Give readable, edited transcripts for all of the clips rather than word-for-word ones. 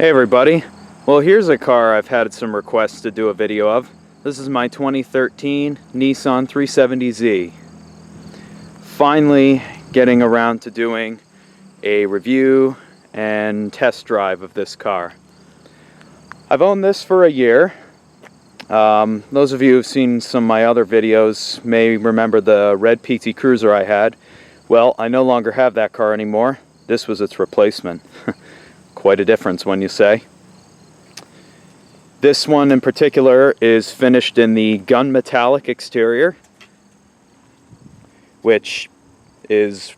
Hey everybody, well here's a car I've had some requests to do a video of. This is my 2013 Nissan 370Z. Finally getting around to doing a review and test drive of this car. I've owned this for a year. Those of you who've seen some of my other videos may remember the red PT Cruiser I had. Well, I no longer have that car anymore. This was its replacement. Quite a difference, when you say. This one in particular is finished in the gunmetallic exterior, which is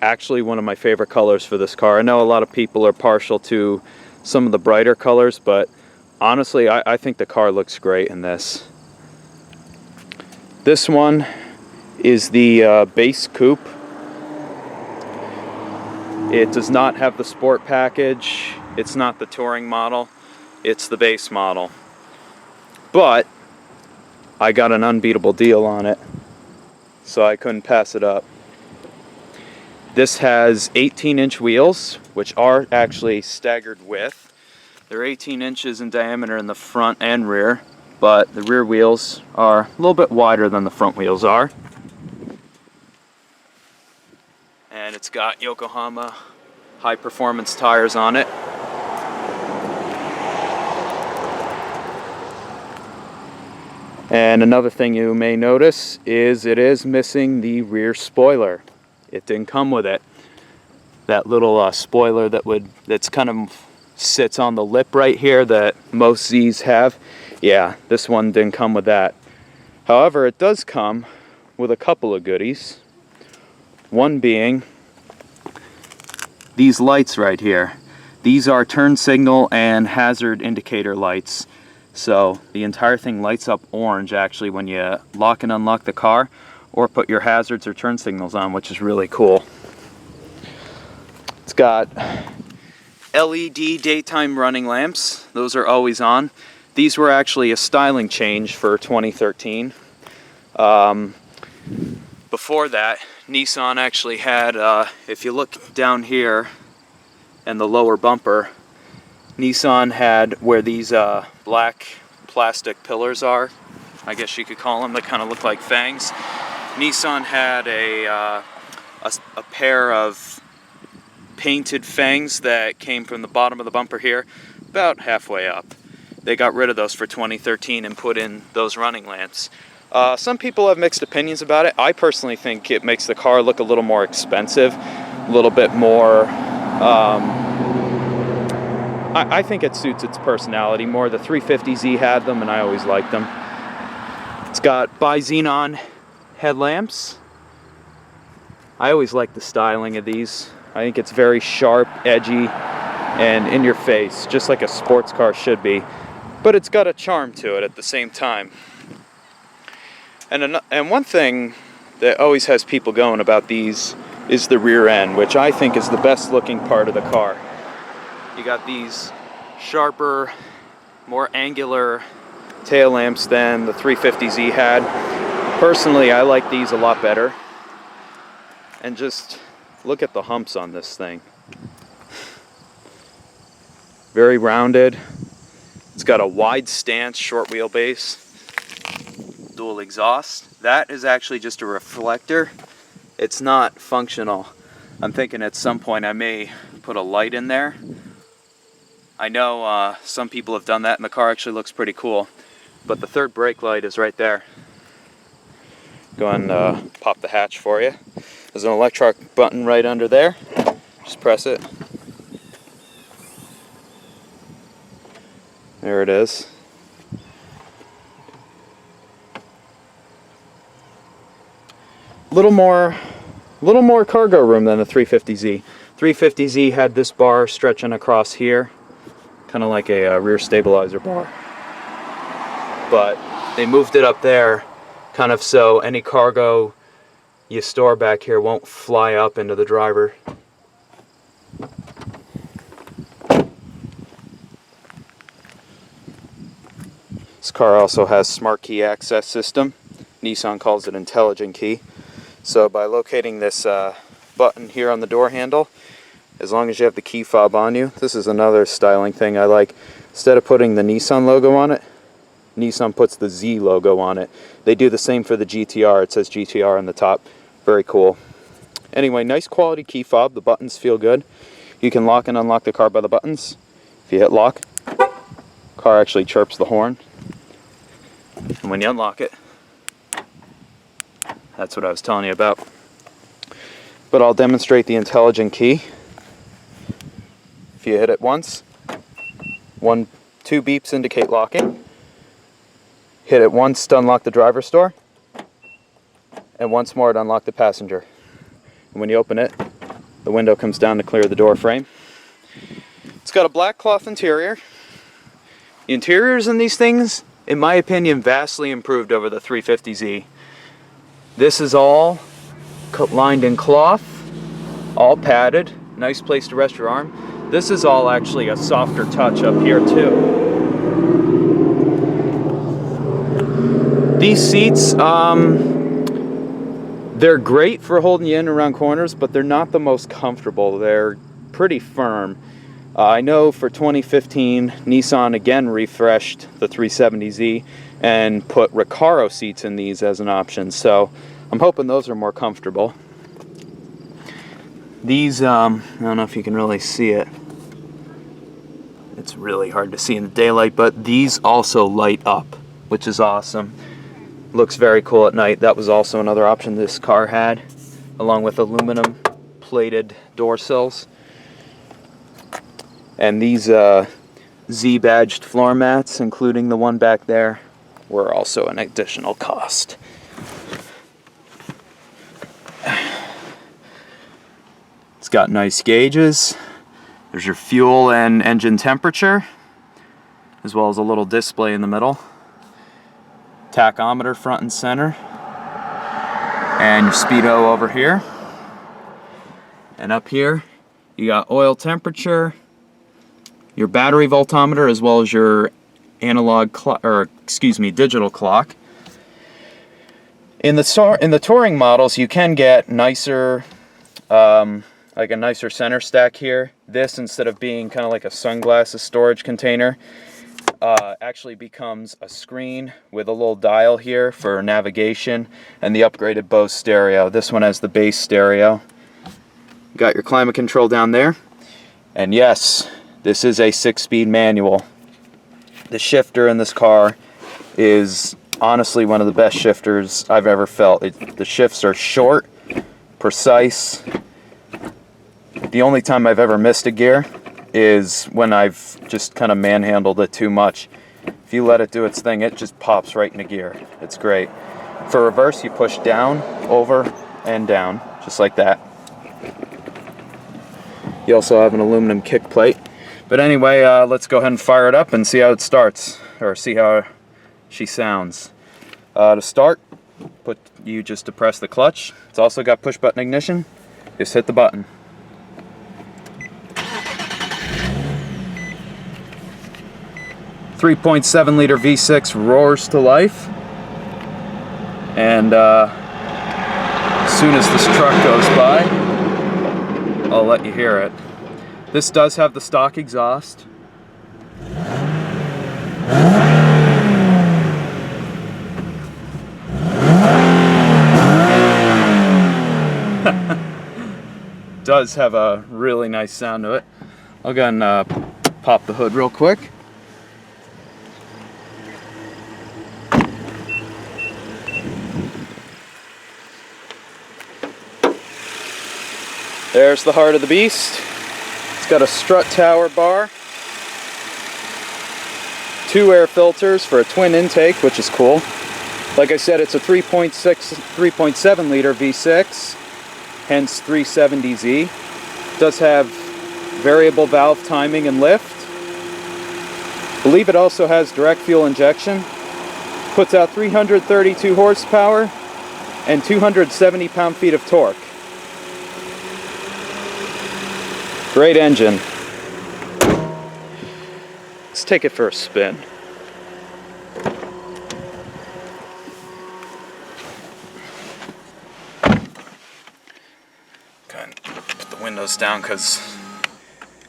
actually one of my favorite colors for this car. I know a lot of people are partial to some of the brighter colors, but honestly I think the car looks great in this. This one is the base coupe. It does not have the sport package, it's not the touring model, it's the base model. But I got an unbeatable deal on it, so I couldn't pass it up. This has 18-inch wheels, which are actually staggered width. They're 18 inches in diameter in the front and rear, but the rear wheels are a little bit wider than the front wheels are. And it's got Yokohama high performance tires on it. And another thing you may notice is it is missing the rear spoiler. It didn't come with it. That little spoiler that's kind of sits on the lip right here that most Z's have. Yeah, this one didn't come with that. However, it does come with a couple of goodies. One being these lights right here. These are turn signal and hazard indicator lights. So the entire thing lights up orange actually when you lock and unlock the car or put your hazards or turn signals on, which is really cool. It's got LED daytime running lamps. Those are always on. These were actually a styling change for 2013. Before that, Nissan actually had, if you look down here and the lower bumper, Nissan had where these black plastic pillars are, I guess you could call them, that kind of look like fangs. Nissan had a pair of painted fangs that came from the bottom of the bumper here, about halfway up. They got rid of those for 2013 and put in those running lamps. Some people have mixed opinions about it. I personally think it makes the car look a little more expensive, a little bit more, I think it suits its personality more. The 350Z had them and I always liked them. It's got bi-xenon headlamps. I always like the styling of these. I think it's very sharp, edgy, and in your face, just like a sports car should be. But it's got a charm to it at the same time. And one thing that always has people going about these is the rear end, which I think is the best looking part of the car. You got these sharper, more angular tail lamps than the 350Z had. Personally, I like these a lot better. And just look at the humps on this thing. Very rounded. It's got a wide stance, short wheelbase. Dual exhaust. That is actually just a reflector. It's not functional. I'm thinking at some point I may put a light in there. I know some people have done that and the car actually looks pretty cool. But the third brake light is right there. Go and pop the hatch for you. There's an electric button right under there. Just press it. There it is. Little more cargo room than the 350Z. 350Z had this bar stretching across here, kind of like a rear stabilizer bar. But they moved it up there, kind of so any cargo you store back here won't fly up into the driver. This car also has smart key access system. Nissan calls it intelligent key. So by locating this button here on the door handle, as long as you have the key fob on you. This is another styling thing I like. Instead of putting the Nissan logo on it, Nissan puts the Z logo on it. They do the same for the GTR. It says GTR on the top. Very cool. Anyway, nice quality key fob. The buttons feel good. You can lock and unlock the car by the buttons. If you hit lock, car actually chirps the horn. And when you unlock it, that's what I was telling you about. But I'll demonstrate the intelligent key. If you hit it once, two beeps indicate locking. Hit it once to unlock the driver's door, and once more to unlock the passenger. And when you open it, the window comes down to clear the door frame. It's got a black cloth interior. The interiors in these things, in my opinion, vastly improved over the 350Z. This is all lined in cloth, all padded, nice place to rest your arm. This is all actually a softer touch up here too. These seats, they're great for holding you in around corners, but they're not the most comfortable. They're pretty firm. I know for 2015, Nissan again refreshed the 370Z and put Recaro seats in these as an option, so I'm hoping those are more comfortable. These, I don't know if you can really see it. It's really hard to see in the daylight, but these also light up, which is awesome. Looks very cool at night. That was also another option this car had, along with aluminum plated door sills. And these Z-badged floor mats, including the one back there, were also an additional cost. It's got nice gauges. There's your fuel and engine temperature, as well as a little display in the middle. Tachometer front and center. And your speedo over here. And up here, you got oil temperature, your battery voltometer, as well as your analog clock, or excuse me, digital clock. In the touring models, you can get nicer, like a nicer center stack here. This, instead of being kind of like a sunglasses storage container, actually becomes a screen with a little dial here for navigation, and the upgraded Bose stereo. This one has the bass stereo. Got your climate control down there, and yes, this is a 6-speed manual. The shifter in this car is honestly one of the best shifters I've ever felt. The shifts are short, precise. The only time I've ever missed a gear is when I've just kind of manhandled it too much. If you let it do its thing, it just pops right into gear. It's great. For reverse, you push down, over, and down, just like that. You also have an aluminum kick plate. But anyway, let's go ahead and fire it up and see how it starts, or see how she sounds. To start, you just depress the clutch. It's also got push button ignition. Just hit the button. .7-liter V6 roars to life, and as soon as this truck goes by, I'll let you hear it. This does have the stock exhaust. Does have a really nice sound to it. I'll go and pop the hood real quick. There's the heart of the beast. It's got a strut tower bar, 2 air filters for a twin intake, which is cool. Like I said, it's a 3.7 liter V6, hence 370Z. It does have variable valve timing and lift. I believe it also has direct fuel injection. Puts out 332 horsepower and 270 pound-feet of torque. Great engine. Let's take it for a spin. Go ahead and put the windows down because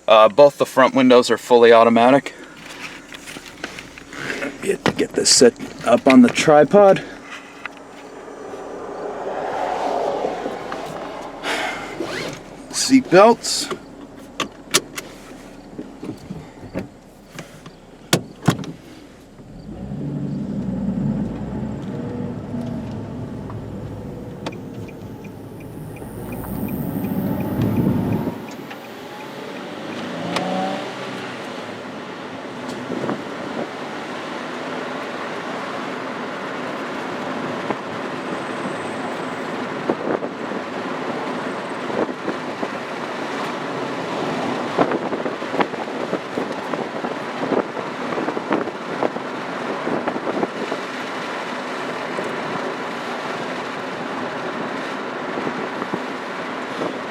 Both the front windows are fully automatic. Get this set up on the tripod. Seat belts.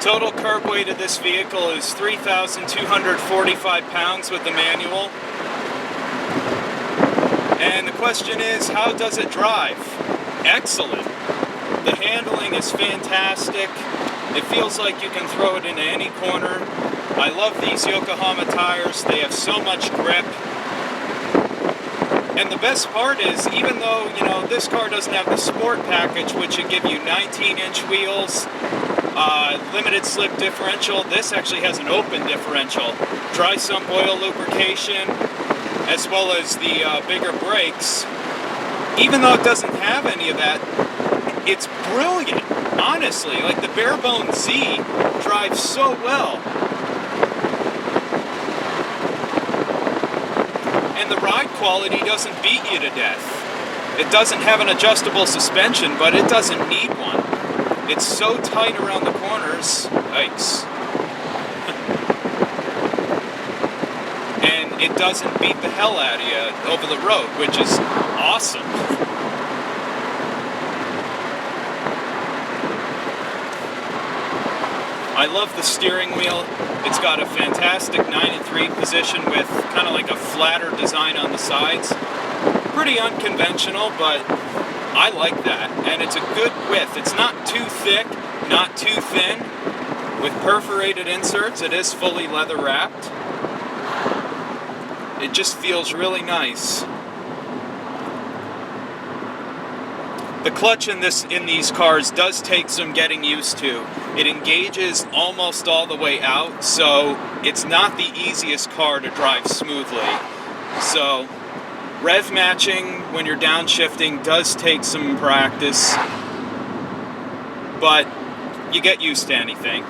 Total curb weight of this vehicle is 3,245 pounds with the manual. And the question is, how does it drive? Excellent. The handling is fantastic. It feels like you can throw it into any corner. I love these Yokohama tires. They have so much grip. And the best part is, even though, you know, this car doesn't have the sport package, which would give you 19-inch wheels, limited slip differential, this actually has an open differential. Dry sump oil lubrication, as well as the bigger brakes. Even though it doesn't have any of that, it's brilliant, honestly. Like, the Barebone Z drives so well. And the ride quality doesn't beat you to death. It doesn't have an adjustable suspension, but it doesn't need one. It's so tight around the corners. Yikes. And it doesn't beat the hell out of you over the road, which is awesome. I love the steering wheel. It's got a fantastic 9-3 position with kind of like a flatter design on the sides. Pretty unconventional, but I like that. And it's a good width. It's not too thick, not too thin. With perforated inserts, it is fully leather wrapped. It just feels really nice. The clutch in these cars does take some getting used to. It engages almost all the way out, so it's not the easiest car to drive smoothly. So rev matching when you're downshifting does take some practice, but you get used to anything.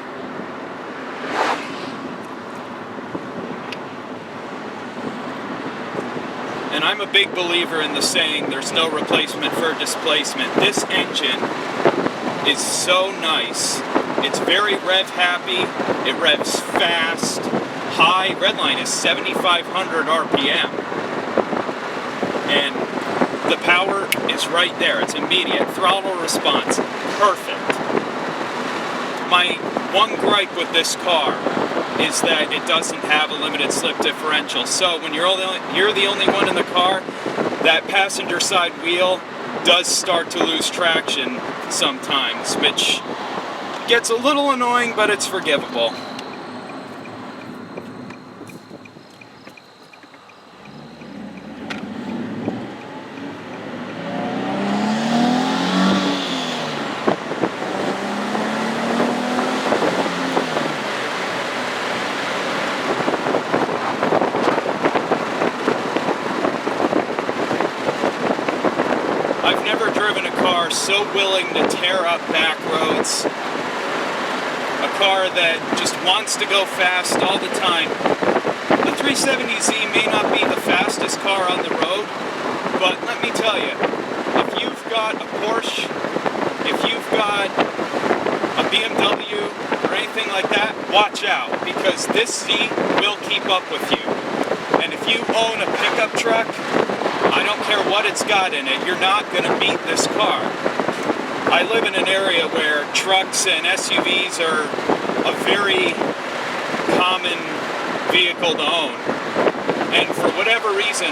And I'm a big believer in the saying, there's no replacement for displacement. This engine is so nice. It's very rev happy. It revs fast. High redline is 7,500 RPM. And the power is right there. It's immediate. Throttle response, perfect. My one gripe with this car is that it doesn't have a limited slip differential. So when you're the only one in the car, that passenger side wheel does start to lose traction sometimes, which gets a little annoying, but it's forgivable. I've never driven a car so willing to tear up back roads. A car that just wants to go fast all the time. The 370Z may not be the fastest car on the road, but let me tell you, if you've got a Porsche, if you've got a BMW or anything like that, watch out, because this Z will keep up with you. And if you own a pickup truck, I don't care what it's got in it, you're not going to beat this car. I live in an area where trucks and SUVs are a very common vehicle to own. And for whatever reason,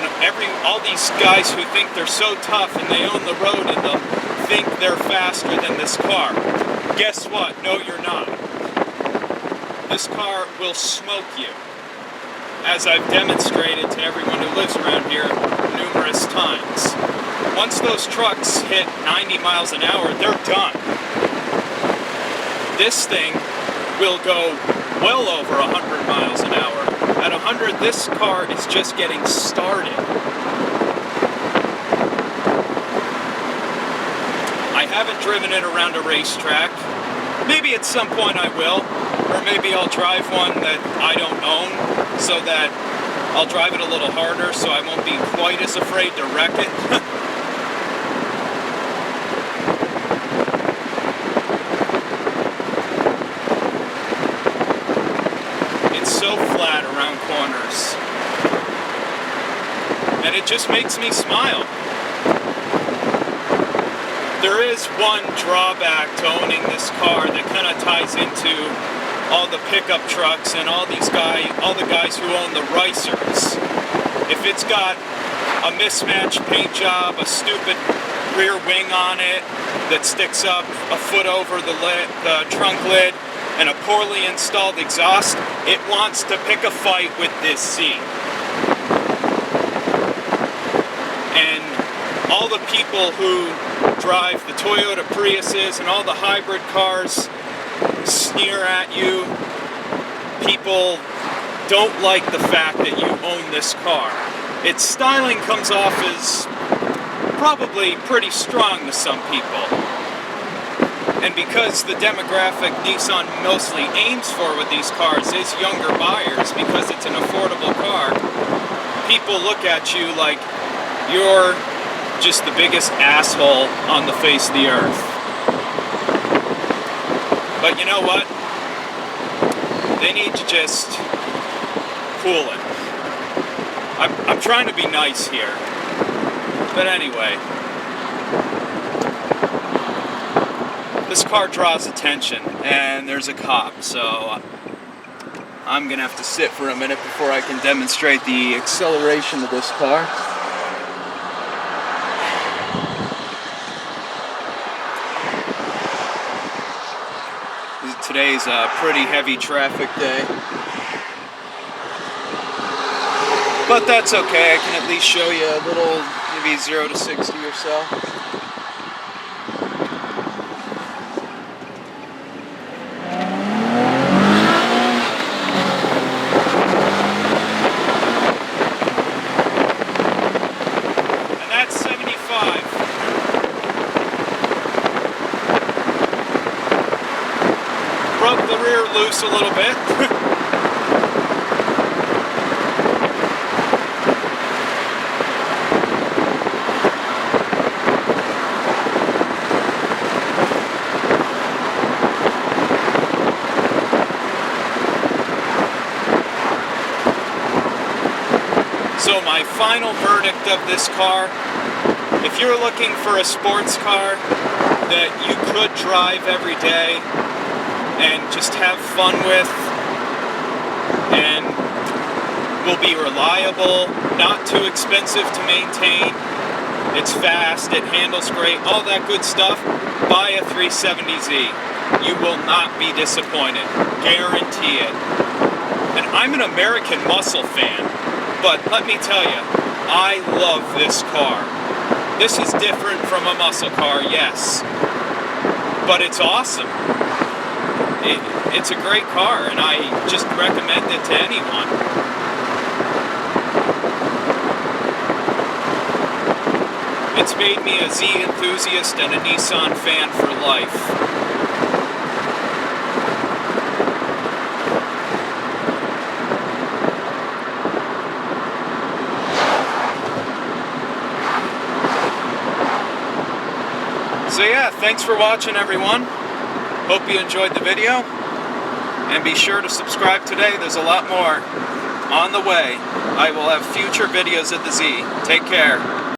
all these guys who think they're so tough and they own the road and they'll think they're faster than this car. Guess what? No, you're not. This car will smoke you. as I've demonstrated to everyone who lives around here numerous times. Once those trucks hit 90 miles an hour, they're done. This thing will go well over 100 miles an hour. At 100, this car is just getting started. I haven't driven it around a racetrack. Maybe at some point I will, or maybe I'll drive one that I don't own, so that I'll drive it a little harder so I won't be quite as afraid to wreck it. It's so flat around corners, and it just makes me smile. There is one drawback to owning this car that kind of ties into all the pickup trucks and all the guys who own the ricers. If it's got a mismatched paint job, a stupid rear wing on it that sticks up a foot over the trunk lid, and a poorly installed exhaust, it wants to pick a fight with this seat. And all the people who drive the Toyota Priuses and all the hybrid cars sneer at you. People don't like the fact that you own this car. Its styling comes off as probably pretty strong to some people. And because the demographic Nissan mostly aims for with these cars is younger buyers, because it's an affordable car, people look at you like you're just the biggest asshole on the face of the earth. But you know what? They need to just cool it. I'm trying to be nice here. But anyway, this car draws attention, and there's a cop, so I'm gonna have to sit for a minute before I can demonstrate the acceleration of this car. Today's a pretty heavy traffic day, but that's okay. I can at least show you a little, maybe 0 to 60 or so. And that's 75. Broke the rear loose a little bit. So my final verdict of this car, if you're looking for a sports car that you could drive every day and just have fun with, and will be reliable, not too expensive to maintain, it's fast, it handles great, all that good stuff, buy a 370Z. You will not be disappointed. Guarantee it. And I'm an American muscle fan, but let me tell you, I love this car. This is different from a muscle car, yes, but it's awesome. It's a great car, and I just recommend it to anyone. It's made me a Z enthusiast and a Nissan fan for life. So yeah, thanks for watching, everyone. Hope you enjoyed the video, and be sure to subscribe today. There's a lot more on the way. I will have future videos at the Z. Take care.